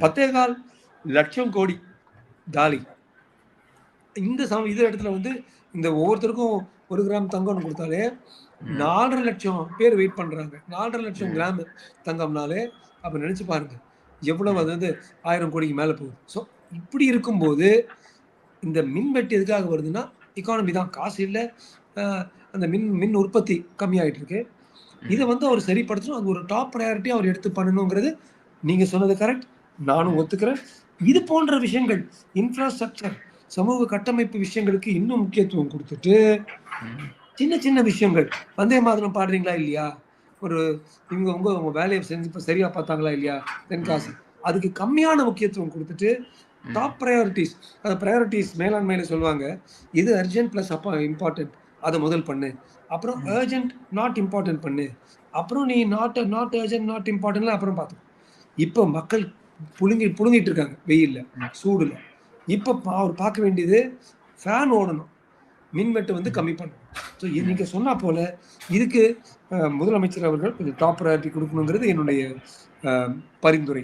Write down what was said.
10,4 கோடி தாலி. இந்த இது இடத்துல வந்து இந்த ஒவ்வொருத்தருக்கும் 1 கிராம் தங்கம்னு கொடுத்தாலே 4.5 லட்சம் பேர் வெயிட் பண்றாங்க. 4.5 லட்சம் கிராம் தங்கம்னாலே அப்ப நினைச்சு பாருங்க எவ்வளவு, அதாவது 1000 கோடிக்கு மேல போகுது. ஸோ இப்படி இருக்கும்போது இந்த மின்வெட்டு எதுக்காக வருதுன்னா எக்கானமி தான், காசு இல்லை, அந்த மின் உற்பத்தி கம்மியாயிட்டு இருக்கு. இதை வந்து அவர் சரிப்படுத்தணும். அது ஒரு டாப் ப்ரையாரிட்டி அவர் எடுத்து பண்ணணுங்கிறது நீங்க சொன்னது கரெக்ட், நானும் ஒத்துக்கிறேன். இது போன்ற விஷயங்கள், இன்ஃப்ராஸ்ட்ரக்சர், சமூக கட்டமைப்பு விஷயங்களுக்கு இன்னும் முக்கியத்துவம் கொடுத்துட்டு சின்ன சின்ன விஷயங்கள், வந்தே மாதிரம் பாடுறீங்களா இல்லையா, ஒரு இவங்க உங்க வேலையை செஞ்சு இப்போ சரியா பார்த்தாங்களா இல்லையா, தென்காசி, அதுக்கு கம்மியான முக்கியத்துவம் கொடுத்துட்டு டாப் ப்ரையாரிட்டிஸ், அந்த ப்ரையாரிட்டிஸ் மேலாண்மையில சொல்லுவாங்க, இது அர்ஜென்ட் ப்ளஸ் இம்பார்ட்டன்ட் அதை முதல் பண்ணு, அப்புறம் அர்ஜென்ட் நாட் இம்பார்ட்டன்ட் பண்ணு, அப்புறம் நீ நாட் அர்ஜென்ட் நாட் இம்பார்ட்டன்ட்ல அப்புறம் பார்த்தோம். இப்போ மக்கள் புழுங்கிட்டு இருக்காங்க வெயில்ல, சூடுல. இப்போ அவர் பார்க்க வேண்டியது ஃபேன் ஓடணும், மின்வெட்டு வந்து கம்மி பண்ணணும். ஸோ நீங்க சொன்னா போல இதுக்கு முதலமைச்சர் அவர்கள் கொஞ்சம் டாப் ப்ரையாரிட்டி கொடுக்கணுங்கிறது என்னுடைய பரிந்துரை.